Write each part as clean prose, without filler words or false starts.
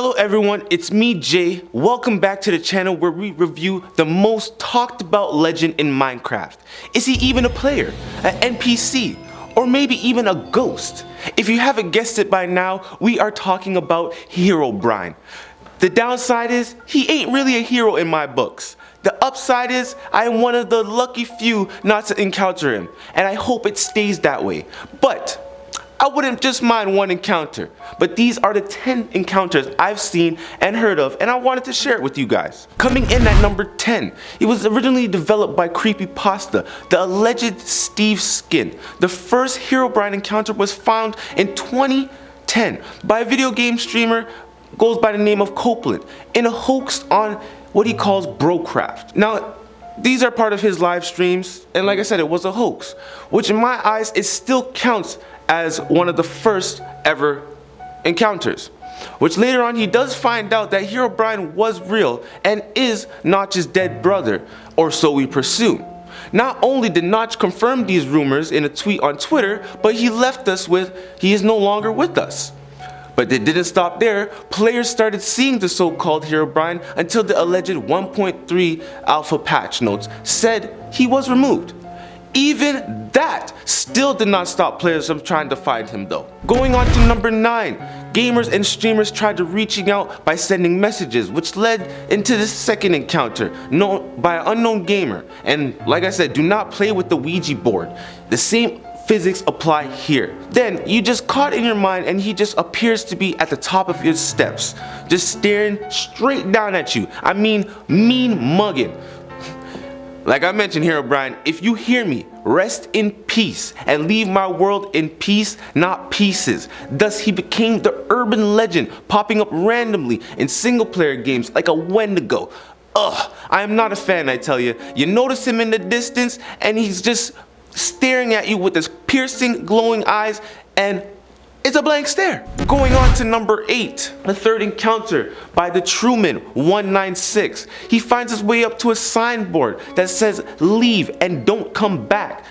Hello everyone, it's me Jay. Welcome back to the channel where we review the most talked about legend in Minecraft. Is he even a player, an NPC, or maybe even a ghost? If you haven't guessed it by now, we are talking about Herobrine. The downside is, he ain't really a hero in my books. The upside is, I am one of the lucky few not to encounter him, and I hope it stays that way. But I wouldn't just mind one encounter, but these are the 10 encounters I've seen and heard of, and I wanted to share it with you guys. Coming in at number 10, it was originally developed by Creepypasta, the alleged Steve Skin. The first Herobrine encounter was found in 2010 by a video game streamer goes by the name of Copeland in a hoax on what he calls Brocraft. Now, these are part of his live streams, and like I said, it was a hoax, which in my eyes, it still counts as one of the first ever encounters, which later on he does find out that Herobrine was real and is Notch's dead brother, or so we presume. Not only did Notch confirm these rumors in a tweet on Twitter, but he left us with, he is no longer with us. But it didn't stop there. Players started seeing the so-called Herobrine until the alleged 1.3 alpha patch notes said he was removed. Even that still did not stop players from trying to find him though. Going on to number 9, gamers and streamers tried to reaching out by sending messages, which led into the second encounter known by an unknown gamer. And like I said, do not play with the Ouija board. The same physics apply here. Then you just caught in your mind and he just appears to be at the top of your steps, just staring straight down at you. I mean, mean mugging. Like I mentioned, Herobrine, if you hear me, rest in peace and leave my world in peace, not pieces. Thus, he became the urban legend, popping up randomly in single-player games like a Wendigo. Ugh, I am not a fan, I tell you. You notice him in the distance, and he's just staring at you with his piercing, glowing eyes, and it's a blank stare. Going on to number 8, the third encounter by the Truman 196. He finds his way up to a signboard that says leave and don't come back.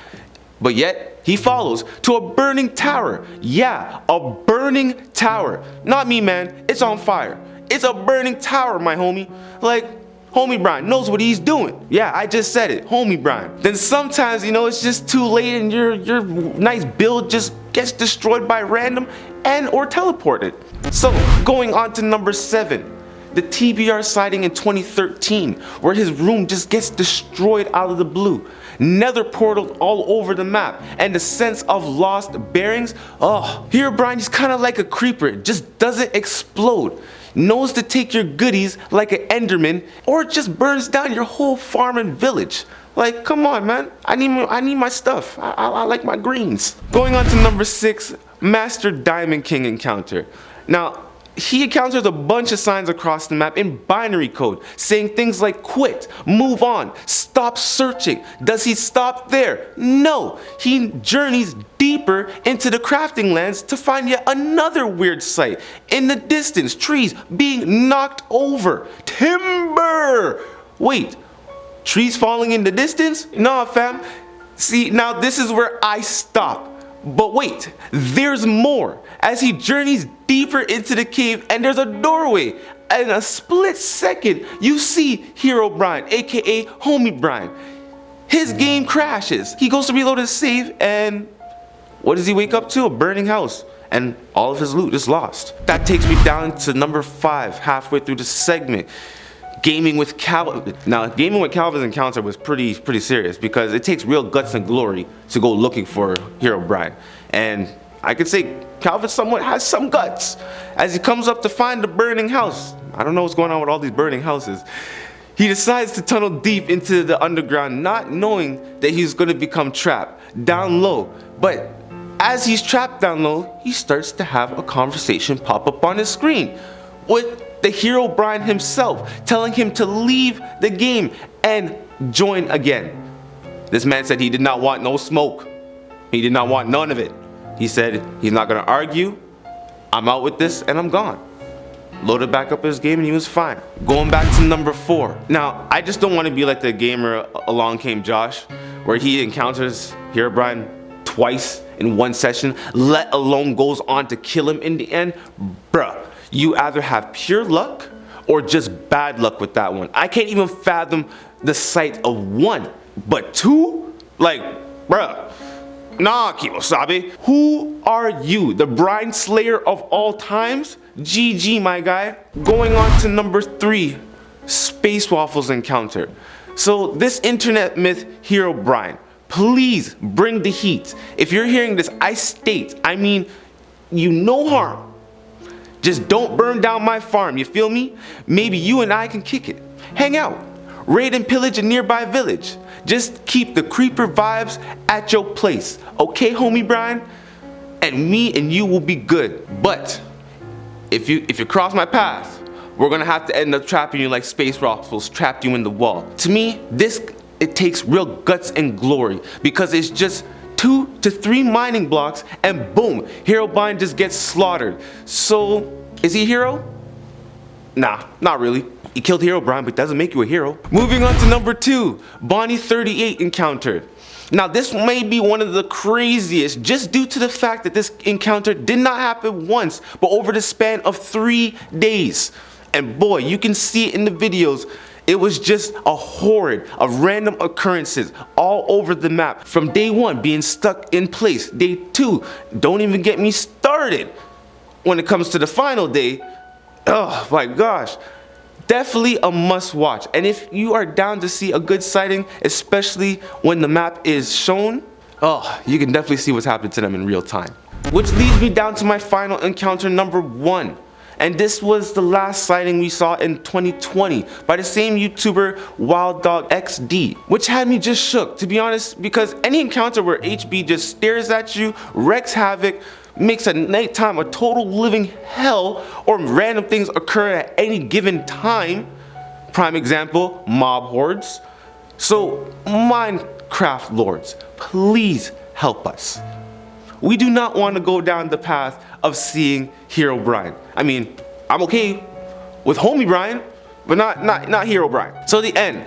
But yet, he follows to a burning tower. Yeah, a burning tower. Not me, man, it's on fire. It's a burning tower, my homie. Like, Homie Brian knows what he's doing. Yeah, I just said it, Homie Brian. Then sometimes, you know, it's just too late and your nice build just gets destroyed by random and or teleported. So, going on to number 7, the TBR sighting in 2013, where his room just gets destroyed out of the blue. Nether portals all over the map, and the sense of lost bearings. Oh, Herobrine is kind of like a creeper, it just doesn't explode. Knows to take your goodies like an Enderman, or it just burns down your whole farm and village. Like, come on, man. I need my stuff. I like my greens. Going on to number 6, Master Diamond King encounter. Now, he encounters a bunch of signs across the map in binary code, saying things like quit, move on, stop searching. Does he stop there? No, he journeys deeper into the crafting lands to find yet another weird sight. In the distance, trees being knocked over. Timber! Wait, trees falling in the distance? Nah, fam. See, now this is where I stop. But wait, there's more. As he journeys deeper into the cave and there's a doorway. In a split second, you see Herobrine, aka Homie Brian. His game crashes. He goes to reload his save and what does he wake up to? A burning house. And all of his loot is lost. That takes me down to number 5, halfway through the segment. Gaming with Calvin. Now, gaming with Calvin's encounter was pretty serious because it takes real guts and glory to go looking for Herobrine. And I could say Calvin somewhat has some guts. As he comes up to find the burning house, I don't know what's going on with all these burning houses, he decides to tunnel deep into the underground, not knowing that he's going to become trapped down low. But as he's trapped down low, he starts to have a conversation pop up on his screen with the Herobrine himself, telling him to leave the game and join again. This man said he did not want no smoke. He did not want none of it. He said he's not gonna argue. I'm out with this and I'm gone. Loaded back up his game and he was fine. Going back to number 4. Now, I just don't want to be like the gamer Along Came Josh, where he encounters Herobrine twice in one session, let alone goes on to kill him in the end. Bruh, You either have pure luck or just bad luck with that one. I can't even fathom the sight of one, but two? Like, bruh. Nah, Kimosabe. Who are you? The brine slayer of all times? GG, my guy. Going on to number 3, Space Waffles encounter. So this internet myth, Herobrine, please bring the heat. If you're hearing this, I mean, you no harm. Just don't burn down my farm, you feel me? Maybe you and I can kick it. Hang out. Raid and pillage a nearby village. Just keep the creeper vibes at your place. Okay, homie Brian? And me and you will be good. But if you cross my path, we're gonna have to end up trapping you like Space Waffles trapped you in the wall. To me, it takes real guts and glory, because it's just 2 to 3 mining blocks and boom, Herobrine just gets slaughtered. So, is he a hero? Nah, not really. He killed Herobrine, but doesn't make you a hero. Moving on to number 2, Bonnie 38 encounter. Now this may be one of the craziest, just due to the fact that this encounter did not happen once, but over the span of 3 days. And boy, you can see it in the videos. It was just a horde of random occurrences all over the map. From day 1 being stuck in place, day 2, don't even get me started. When it comes to the final day, oh my gosh. Definitely a must watch. And if you are down to see a good sighting, especially when the map is shown, oh, you can definitely see what's happening to them in real time. Which leads me down to my final encounter, number 1. And this was the last sighting we saw in 2020 by the same YouTuber WildDogXD, which had me just shook, to be honest, because any encounter where HB just stares at you, wreaks havoc, makes a nighttime a total living hell, or random things occur at any given time. Prime example, mob hordes. So Minecraft lords, please help us. We do not want to go down the path of seeing Herobrine. I mean, I'm okay with homie Brian, but not Herobrine. So the end.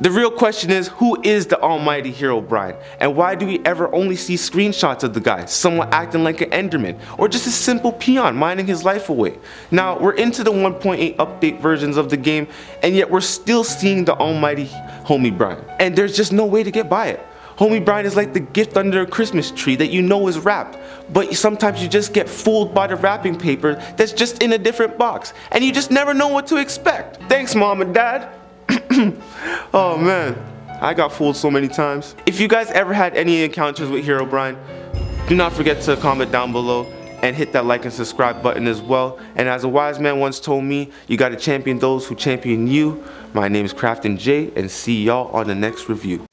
The real question is, who is the almighty Herobrine? And why do we ever only see screenshots of the guy, someone acting like an Enderman, or just a simple peon mining his life away? Now, we're into the 1.8 update versions of the game, and yet we're still seeing the almighty homie Brian. And there's just no way to get by it. Homie Brian is like the gift under a Christmas tree that you know is wrapped, but sometimes you just get fooled by the wrapping paper that's just in a different box, and you just never know what to expect. Thanks, Mom and Dad. Oh man, I got fooled so many times. If you guys ever had any encounters with Herobrine, do not forget to comment down below and hit that like and subscribe button as well. And as a wise man once told me, you gotta champion those who champion you. My name is Craftin' J, and see y'all on the next review.